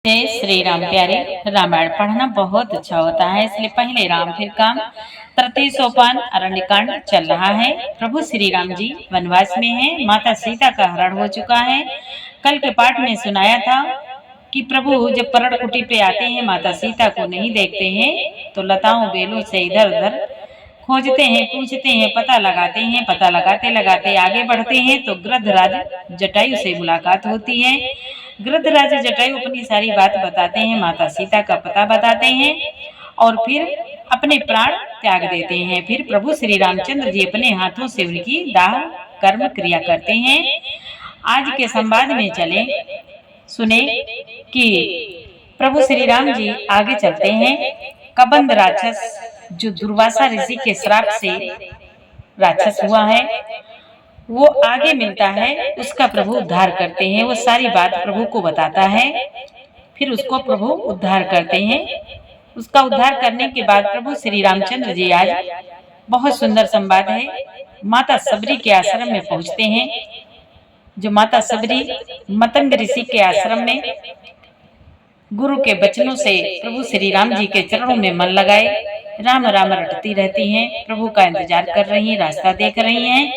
जय श्री राम। प्यारे, रामायण पढ़ना बहुत अच्छा होता है, इसलिए पहले राम फिर काम। तृतीय सोपान अरण्यकांड चल रहा है। प्रभु श्री राम जी वनवास में हैं, माता सीता का हरण हो चुका है। कल के पाठ में सुनाया था कि प्रभु जब पर्णकुटी पे आते हैं, माता सीता को नहीं देखते हैं तो लताओं बेलों से इधर उधर खोजते हैं, पूछते हैं, पता लगाते हैं। पता लगाते लगाते आगे बढ़ते हैं तो गृद्धराज जटायु से मुलाकात होती है। गृद्धराज जटायु अपनी सारी बात बताते हैं, माता सीता का पता बताते हैं और फिर अपने प्राण त्याग देते हैं। फिर प्रभु श्री रामचंद्र जी अपने हाथों से उनकी दाह कर्म क्रिया करते हैं। आज के संवाद में चले सुने कि प्रभु श्री राम जी आगे चलते हैं। कबंध राक्षस जो दुर्वासा ऋषि के श्राप से राक्षस हुआ है, वो आगे मिलता है, उसका प्रभु उद्धार करते हैं। वो सारी बात प्रभु को बताता है, फिर उसको प्रभु उद्धार करते हैं। उसका उद्धार करने के बाद प्रभु श्री रामचंद्र जी आज बहुत सुंदर संवाद है। माता सबरी के आश्रम में पहुंचते हैं। जो माता सबरी मतंग ऋषि के आश्रम में गुरु के वचनों से प्रभु श्री राम जी के चरणों में मन लगाए राम राम रटती रहती हैं, प्रभु का इंतजार कर रही हैं, रास्ता देख रही हैं।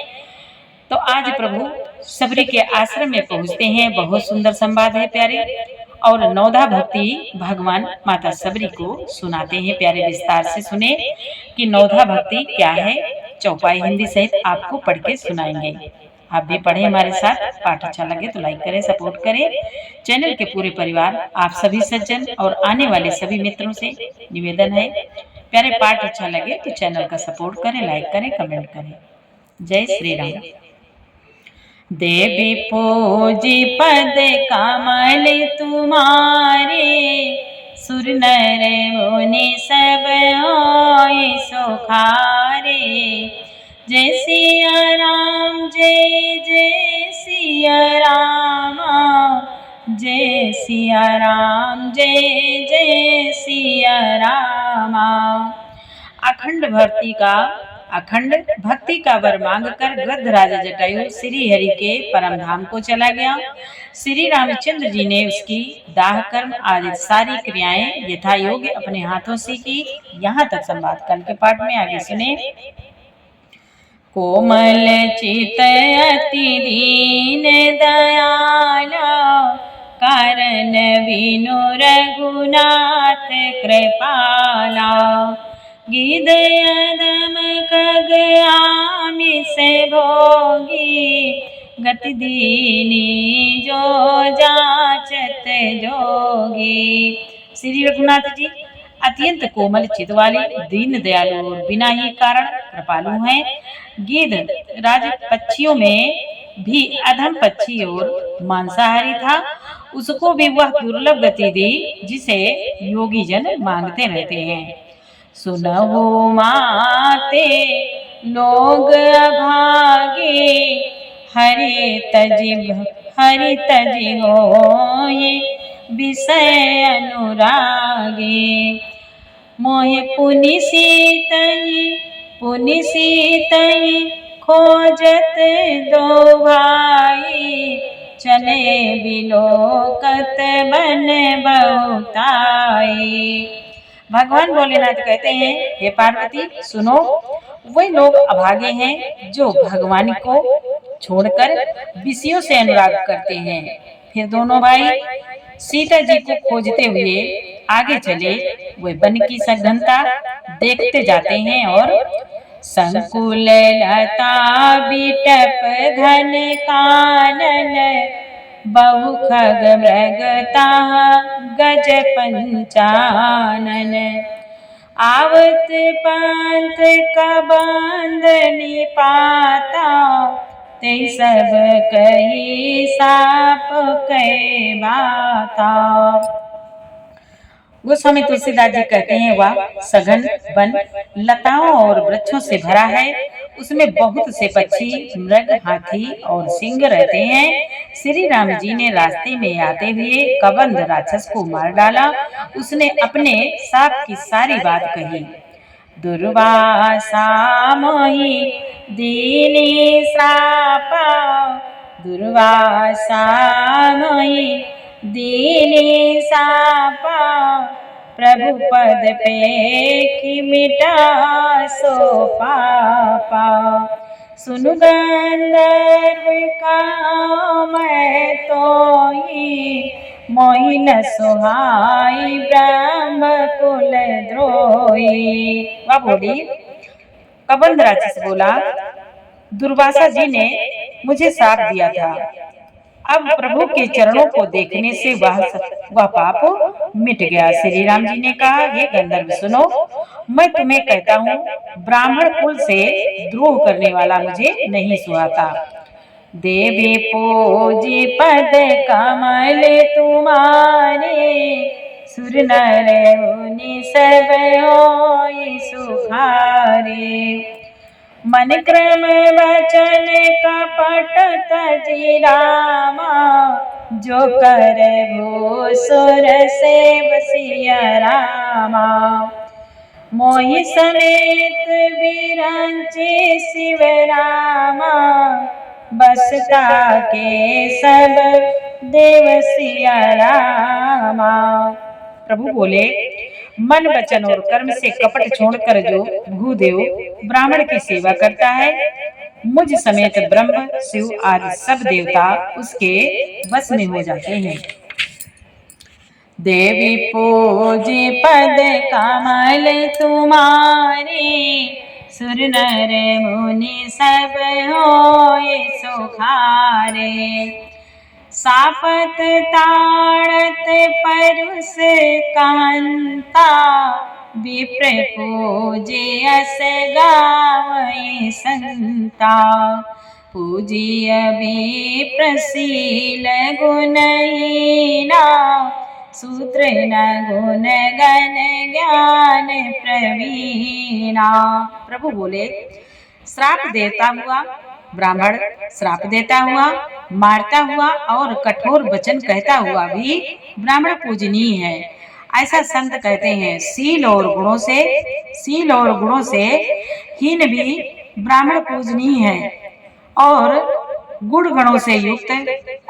तो आज प्रभु सबरी के आश्रम में पहुंचते हैं। बहुत सुंदर संवाद है प्यारे, और नवधा भक्ति भगवान माता सबरी को सुनाते हैं। प्यारे, विस्तार से सुने कि नवधा भक्ति क्या है। चौपाई हिंदी सहित आपको पढ़ के सुनाएंगे। आप भी पढ़े हमारे साथ। पाठ अच्छा लगे तो लाइक करें, सपोर्ट करें। चैनल के पूरे परिवार, आप सभी सज्जन और आने वाले सभी मित्रों से निवेदन है, प्यारे पाठ अच्छा लगे तो चैनल का सपोर्ट करें, लाइक करें, कमेंट करें। जय श्री राम। देवी पूजी पद कमल तुम्हारे, सुर नर मुनि सब होय सुखारे। जय सिया राम, जय जय सिया राम, जय सिया राम, जय जय सिया राम। अखंड भक्ति का वर मांगकर गृद्धराज जटायु श्री हरि के परम धाम को चला गया। श्री रामचंद्र जी ने उसकी दाह कर्म आदि सारी क्रियाएं यथा योग्य अपने हाथों से की। यहाँ तक संवाद कल के पाठ में आगे सुने। कोमल चित अति दीन दयाला, कारण विनु रघुनाथ कृपाला। गिद यदम खग आमिष भोगी, गति दीनी जो जाचत जोगी। श्री रघुनाथ जी अत्यंत कोमल चित वाले, दीन दयालु और बिना ही कारण कृपालु हैं। गिद्ध राज पक्षियों में भी अधम पक्षी और मांसाहारी था। उसको भी वह दुर्लभ गति दी जिसे योगी जन मांगते रहते हैं। सुनहु माते लोग अभागे, हरि तजि होय विषय अनुरागे। मोहि पुनि सीतहि खोजत दो भाई, चले बिलोकत बन बहुताई। भगवान भोलेनाथ कहते हैं, हे पार्वती सुनो, वे लोग अभागे हैं जो भगवान को छोड़कर विषयों से अनुराग करते हैं। फिर दोनों भाई सीता जी को खोजते हुए आगे चले। वे वन की सघनता देखते जाते हैं और संकुल लता बिटप घन कानन, बहु खग मृगता गज पंचानन। आवत पंथ का बंधनी पाता, ते सब कही साप कह बाता। गोस्वामी तुलसीदास जी कहते हैं, वह सघन वन लताओं और वृक्षों से भरा है। उसमें बहुत से पक्षी, मृग, हाथी और सिंह रहते हैं। श्री राम जी ने रास्ते में आते हुए कबंध राक्षस को मार डाला। उसने अपने साप की सारी बात कही। दुर्वासा मोहि दीनी श्रापा, दुर्वासा मोहि दीनी सापा प्रभु पद पे की मिटा सो पापा। सुन गंधर्व का मैं तो ही मोहिन सुहाई ब्रह्म कुल द्रोही। वह बोली, कबंध राक्षस बोला, दुर्वासा जी ने मुझे शाप दिया था, अब प्रभु के चरणों को देखने से वह पाप मिट गया। श्री राम जी ने कहा, हे गंधर्व सुनो, मैं तुम्हें कहता हूँ, ब्राह्मण कुल से द्रोह करने वाला मुझे नहीं सुहाता। देवी पूजी पद कमल तुम्हारे, सुर नर मुनि सब होई सुखारे। मन क्रम वचन कपट तजी रामा, जो कर भूसुर सेव सिया रामा। मोहि समेत विरंची शिव रामा, बसता के सब देव सिया रामा। प्रभु बोले, मन वचन और कर्म से कपट छोड़कर जो भूदेव ब्राह्मण की सेवा करता है, मुझ समेत ब्रह्म शिव आदि सब देवता उसके वश में हो जाते हैं। देवी पूजी पद कमल तुम्हारे, सुर नर मुनि सब होए सुखारे। सापत ताड़त परुष कांता, विप्र पूजियस गावै संता। पूजिय विप्रशील गुणहीना, सूत्र न गुण गण ज्ञान प्रवीणा। प्रभु बोले, श्राप देता हुआ ब्राह्मण श्राप देता हुआ, मारता हुआ और कठोर वचन कहता हुआ भी ब्राह्मण पूजनीय है, ऐसा संत कहते हैं। शील और गुणों से हीन भी ब्राह्मण पूजनीय है, और गुण गणों से युक्त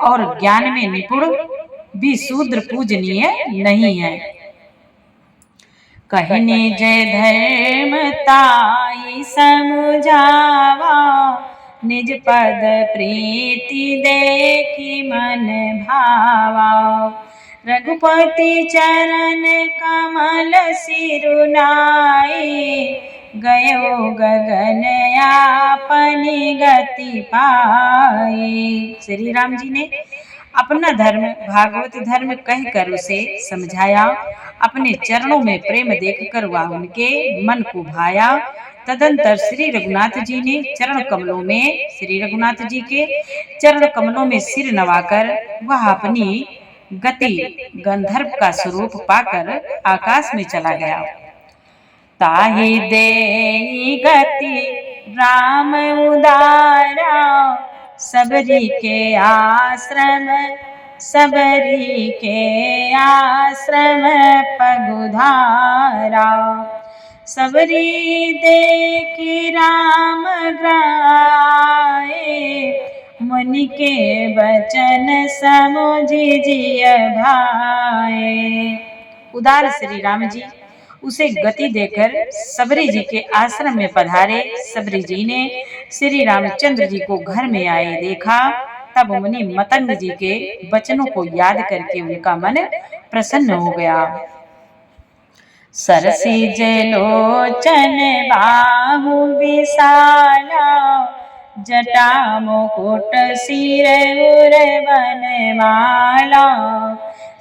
और ज्ञान में निपुण भी शूद्र पूजनीय नहीं है। कहने जय धर्म ताई समझावा, निज पद प्रीति देखी मन भावा। रघुपति चरण कमल सिरुनाई, गयो गगन आपनी गति पाई। श्री राम जी ने अपना धर्म भागवत धर्म कहकर उसे समझाया, अपने चरणों में प्रेम देखकर वह उनके मन को भाया। तदंतर श्री रघुनाथ जी ने श्री रघुनाथ जी के चरण कमलों में सिर नवाकर वह अपनी गति गंधर्व का स्वरूप पाकर आकाश में चला गया। ताहि देहि गति राम उदारा, सबरी के आश्रम पगुधारा। सबरी देखी राम ग्राए, मुनि के वचन समुझि जिय भाए। उदार श्री राम जी उसे गति देकर सबरी जी के आश्रम में पधारे। सबरी जी ने श्री रामचंद्र जी को घर में आए देखा, तब मुनि मतंग जी के वचनों को याद करके उनका मन प्रसन्न हो गया। सरसी जलोचन बाहु विशाला, जटा मुकुट सिर उर बनमाला।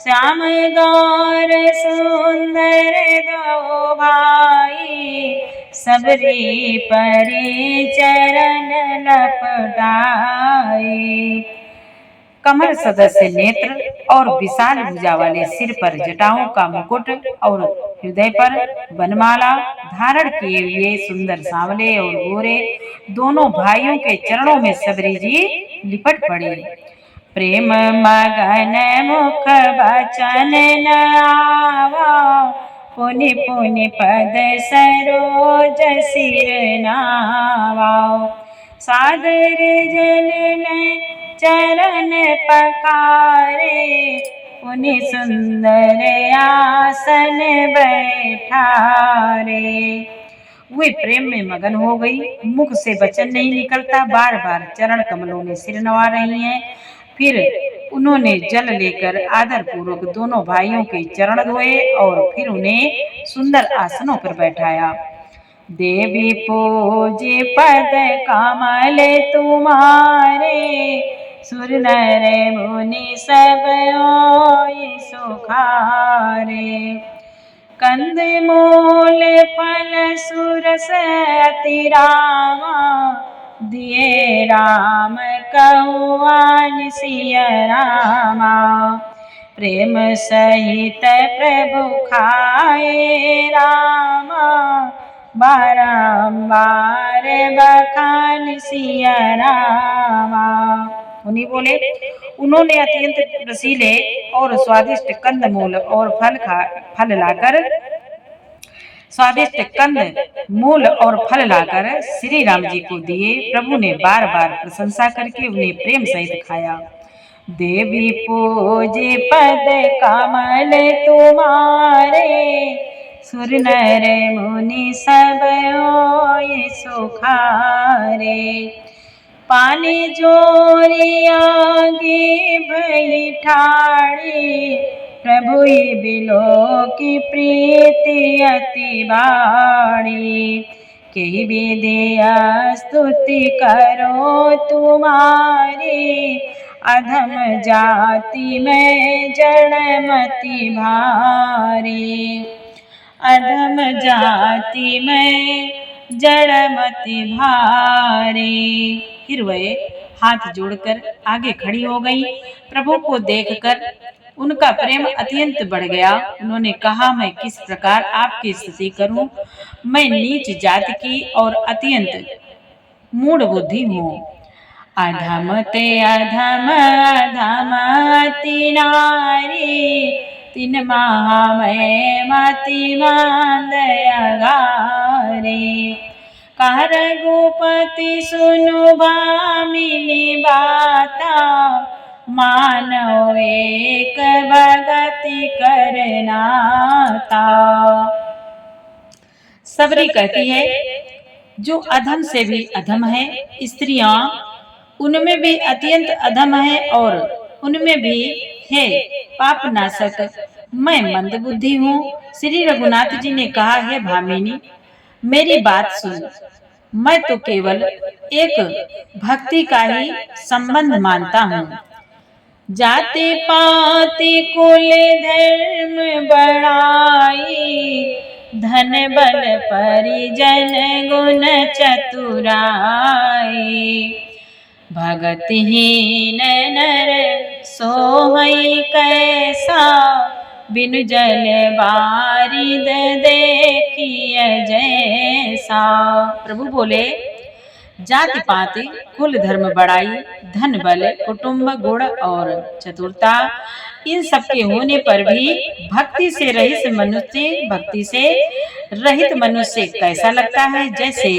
श्याम गौर सुंदर दो भाई, सबरी परि चरण लपटाई। कमल सदस्य नेत्र और विशाल भुजा वाले सिर पर जटाओं का मुकुट और हृदय पर वनमाला धारण किए हुए सुंदर सांवले और गोरे दोनों भाइयों के चरणों में सबरी जी लिपट पड़े। प्रेम मगन मुख वचन न आवा, पुनि पुनि पद सरोज सिर नावा। सादर जनन चरण पकारे, पुनि सुंदर आसन बैठारे। वे प्रेम में मगन हो गई, मुख से वचन नहीं निकलता, बार बार चरण कमलों में सिर नवा रही हैं। फिर उन्होंने जल लेकर आदर पूर्वक दोनों भाइयों के चरण धोए और फिर उन्हें सुंदर आसनों पर बैठाया। देवी पूजे पद कमल तुम्हारे, सुर नर मुनि सब होय सुखारे। कंद मूल फल सुरस अति रामा, दिए राम कहुआन सिया रामा। प्रेम सहित प्रभु खाए रामा, बारंबार बखान सिया रामा। उन्हीं बोले, उन्होंने अत्यंत रसीले और स्वादिष्ट कंदमूल और फल लाकर श्री राम जी को दिए। प्रभु ने बार बार प्रशंसा करके उन्हें प्रेम सहित खाया। देवी पूजे पद कमल तुम्हारे, सुर नर मुनि सब होय सुखारे। पानी जोरी आगे भई ठाड़ी, प्रभु बिलो की प्रीति अति बाड़ी। के विधिया स्तुति करो तुम्हारी, अधम जाति में जड़मति भारी। अधम जाति में जड़मति भारी। फिर वह हाथ जोड़कर आगे खड़ी हो गई। प्रभु को देखकर उनका प्रेम अत्यंत बढ़ गया। उन्होंने कहा, मैं किस प्रकार आपकी स्तुति करूं? मैं नीच जाति की और अत्यंत मूढ़ बुद्धि हूँ। अधम ते अधम अधम अति नारी, तिन महा मैं मति मंद अगारे। कह रघुपति सुनु भामिनी बाता, मानव एक भगति करनाता। सबरी कहती है, जो अधम से भी अधम है, स्त्रियां उनमें भी अत्यंत अधम है और उनमें भी है पाप नाशक। मैं मंद बुद्धि हूँ। श्री रघुनाथ जी ने कहा, है भामिनी, मेरी बात सुन। मैं तो केवल एक भक्ति का ही संबंध मानता हूँ। जाति पाति कुल धर्म बढ़ाई, धन बल परिजन गुण चतुराई। भगतिहीन नर सोहई कैसा, बिनु जल बारिद देखिए जैसा। प्रभु बोले, जाति पाति कुल धर्म बढ़ाई, धन बल कुटुंब गुण और चतुरता, इन सब के होने पर भी भक्ति से रहित मनुष्य कैसा लगता है? जैसे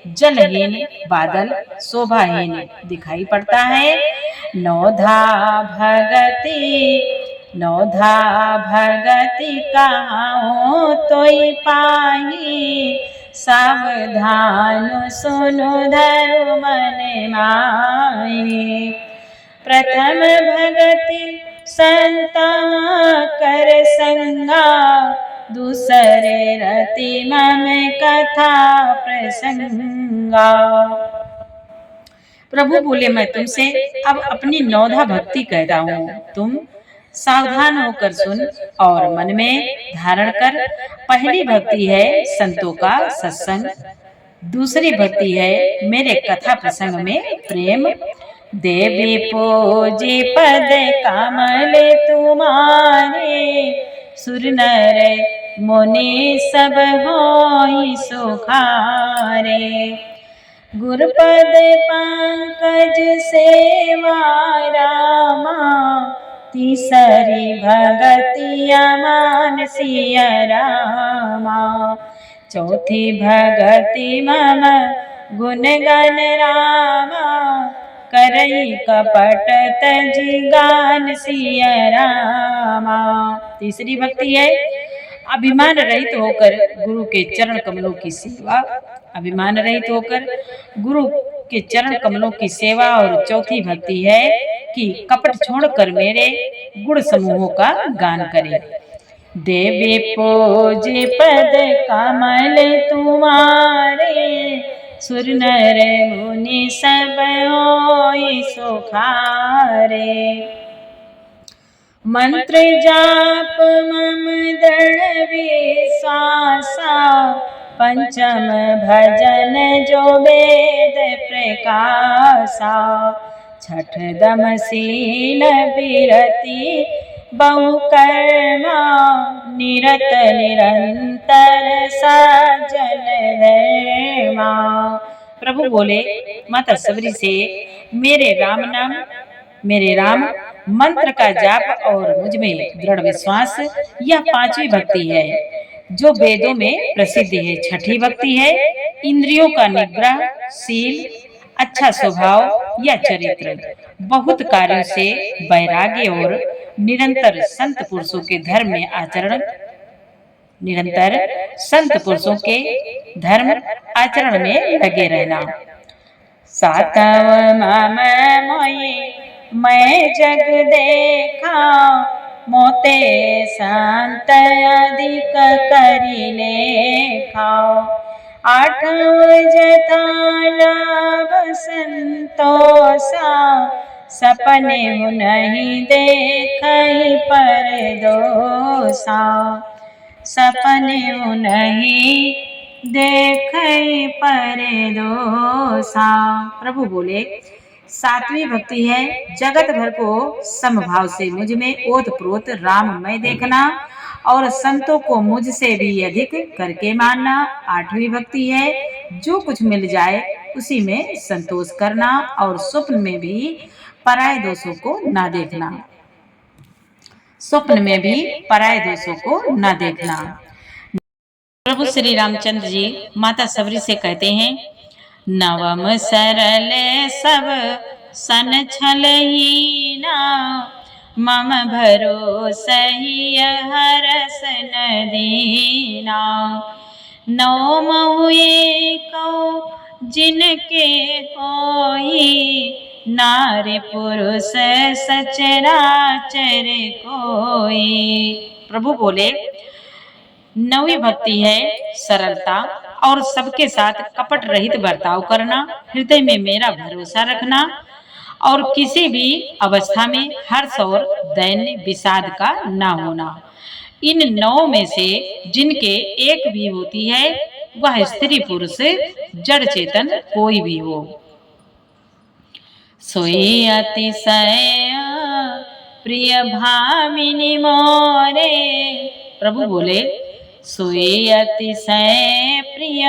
जलहीन बादल शोभाहीन दिखाई पड़ता है। नौधा भगति कहाओ तोई पाही, सावधान सुनो धरु मन माही। प्रथम भगति संता कर संगा, दूसरे रति मम कथा प्रसंगा। प्रभु बोले, मैं तुमसे अब अपनी नौधा भक्ति कहता हूँ, तुम सावधान होकर सुन और मन में धारण कर। पहली भक्ति है संतों का सत्संग, दूसरी भक्ति है मेरे कथा प्रसंग में प्रेम। देवी पूजी पद कमल तुम्हारे, सुर नर मुनि सब होय सुखारे। गुरुपद पंकज सेवा रामा, तीसरी भगतिया मान सिया रामा। चौथी भगति मम गुण गण रामा, करई कपट तजी गान सिया रामा। तीसरी भक्ति है अभिमान रहित होकर गुरु के चरण कमलों की सेवा। अभिमान रहित होकर गुरु के चरण कमलों की सेवा। और चौथी भक्ति है कि कपट छोड़कर मेरे गुण समूहों का गान करे। देवी पूज पद कमल तुम्हारे, सुर नर मुनि सब होई सुखारे। मंत्र जाप मम दृढ़ विश्वासा, पंचम भजन जो वेद प्रकाशा। छठ दम शील विरति बहु कर्मा, निरत निरंतर सजन धर्मा। प्रभु बोले माता सबरी से, मेरे राम मंत्र का जाप और मुझ में दृढ़ विश्वास, यह पांचवी भक्ति है जो वेदों में प्रसिद्ध है। छठी भक्ति है इंद्रियों का निग्रह, शील, अच्छा स्वभाव या चरित्र, बहुत कार्यों से वैराग्य और निरंतर संत पुरुषों के धर्म में आचरण। निरंतर संत पुरुषों के धर्म आचरण में लगे रहना। सातव मम मोहि मैं जग देखा, मोते संत अधिक करी लेखा। आठव जथा लाभ संतोषा, सपने नहीं देखई पर दोषा। सपने नहीं देखई पर दोषा। प्रभु बोले सातवीं भक्ति है जगत भर को समभाव से मुझ में ओत प्रोत राममय देखना और संतों को मुझसे भी अधिक करके मानना। आठवीं भक्ति है जो कुछ मिल जाए उसी में संतोष करना और स्वप्न में भी पराये दोषों को ना देखना। स्वप्न में भी पराये दोषों को ना देखना। प्रभु श्री रामचंद्र जी माता सबरी से कहते हैं, नवम सरल सब सन छलहीना, मम भरोसहि हरस न दीना। नौ महुए को जिनके होई, नारी पुरुष सचराचर कोई। प्रभु बोले नवी भक्ति है सरलता और सबके साथ कपट रहित बर्ताव करना, हृदय में मेरा भरोसा रखना और किसी भी अवस्था में हर्ष और दैन्य विषाद का ना होना। इन नौ में से जिनके एक भी होती है वह स्त्री पुरुष जड़ चेतन कोई भी हो। सोई अतिशय प्रिय भामिनी मोरे। प्रभु बोले सोई अतिशय प्रिय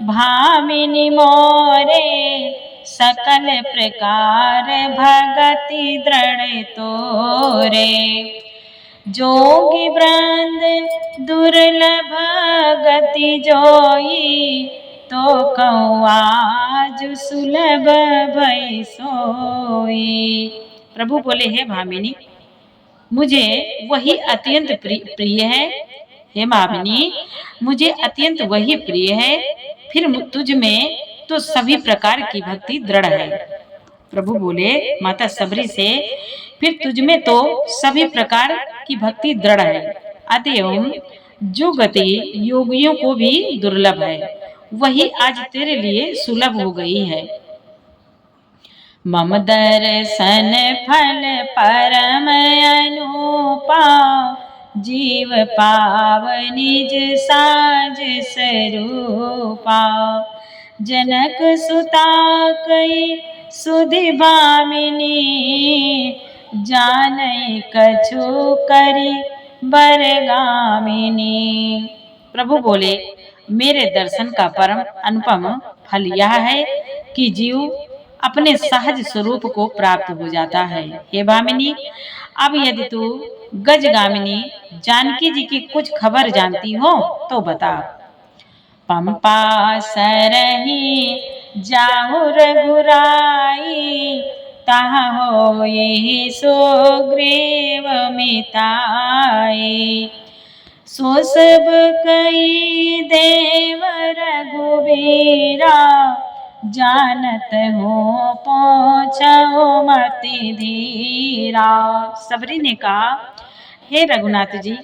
भामिनी मोरे, सकल प्रकार भगति दृढ़ तोरे। जोगी वृंद दुर्लभ गति जोई, तो कहूँ आज सुलभ भई सोई। प्रभु बोले हे भामिनी मुझे वही अत्यंत प्रिय है। हे भामिनी मुझे अत्यंत वही प्रिय है, फिर तुझ में तो सभी प्रकार की भक्ति दृढ़ है। प्रभु बोले माता सबरी से, फिर तुझ में तो सभी प्रकार की भक्ति दृढ़ है, अतएव जो गति योगियों को भी दुर्लभ है वही आज तेरे लिए सुलभ हो गई है। मम दर्शन फल परम अनुपा, जीव पाव निज साज स्वरूपा। जनक सुता कई सुधि भामिनी, जानई कछु करी बरगामिनी। प्रभु बोले मेरे दर्शन का परम अनुपम फल यह है कि जीव अपने सहज स्वरूप को प्राप्त हो जाता है। हे भामिनी अब यदि तू गजगामिनी जानकी जी की कुछ खबर जानती हो तो बता। पंपा सरही जाहु रघुराई, ताहा होए सो ग्रीव मिताई। सो सब कई देव रघुबीरा, जानत हो पहुँचो मति धीरा। सबरी ने कहा, हे रघुनाथ जी,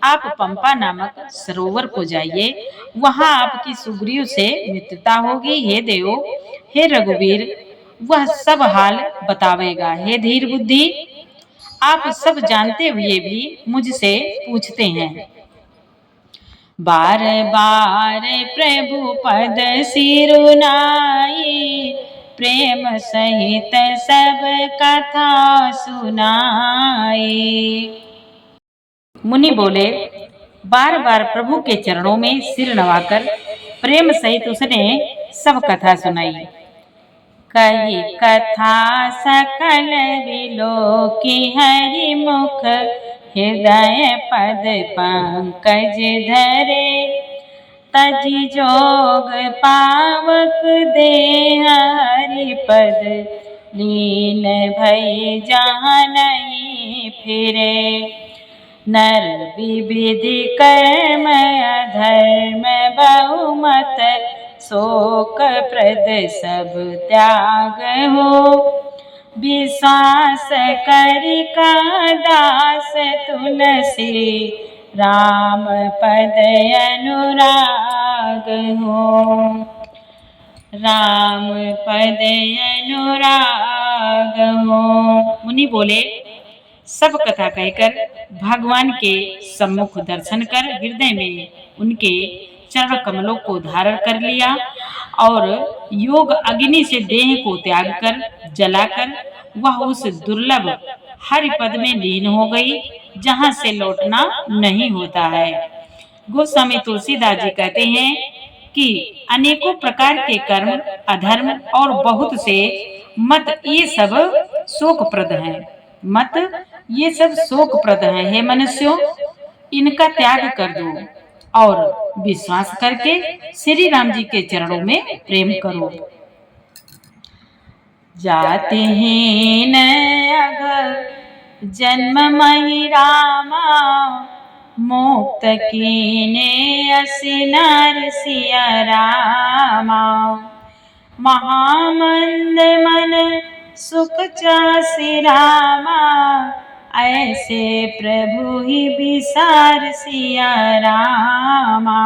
आप पंपा नामक सरोवर को जाइए, वहां आपकी सुग्रीव से मित्रता होगी। हे देव, हे रघुवीर, वह सब हाल बतावेगा। हे धीर बुद्धि, आप सब जानते हुए भी मुझसे पूछते हैं। बार बार प्रभु पद सिरुनाई, प्रेम सहित सब कथा सुनाई। मुनि बोले, बार बार प्रभु के चरणों में सिर नवाकर प्रेम सहित उसने सब कथा सुनाई। कही कथा सकल विलोकी, हरि मुख हृदय पद पंकज धरे। तजी जोग पावक देह, हरि पद लीन भई जहाँ नहीं फिरे। नर विविधि कर्म अधर्म बहुमत, शोक प्रद सब त्याग हो। विश्वास करि का दास तुलसी, राम पद अनुराग हो। राम पद अनुराग हो। मुनि बोले, सब कथा कहकर भगवान के सम्मुख दर्शन कर हृदय में उनके चरण कमलों को धारण कर लिया और योग अग्नि से देह को त्याग कर जलाकर वह उस दुर्लभ हरि पद में लीन हो गई, जहां से लौटना नहीं होता है। गोस्वामी तुलसीदास जी कहते हैं कि अनेकों प्रकार के कर्म, अधर्म और बहुत से मत, ये सब शोकप्रद हैं। मत ये सब शोकप्रद हैं। हे मनुष्यों, इनका त्याग कर दो और विश्वास करके श्री राम जी के चरणों में प्रेम करो। जातिहीन अघ जन्म मही रामा, मुक्त कीने असि नर सिया रामा। महामंद मन सुख चासि रामा, ऐसे प्रभु ही विसार सिया रामा।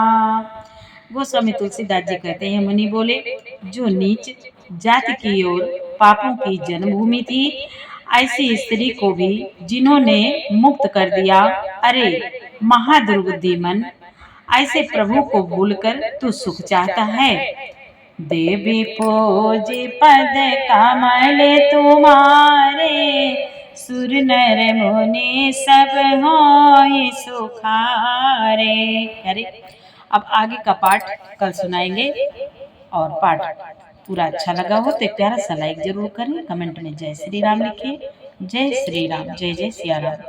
गोस्वामी तुलसीदास जी कहते हैं, मुनि बोले, जो नीच जाति की ओर पापों की जन्मभूमि थी, ऐसी स्त्री को भी जिन्होंने मुक्त कर दिया। अरे महादुर्बुद्धि मन, ऐसे प्रभु को भूलकर तू सुख चाहता है। देवी पूजी पद कमल तुम्हारे, सुर नर मुनि सब होय सुखारे। अरे अब आगे का पाठ कल सुनाएंगे, और पाठ पूरा अच्छा लगा हो तो एक प्यारा सा लाइक जरूर करें, कमेंट में जय श्री राम लिखिए। जय श्री राम, जय जय सिया राम।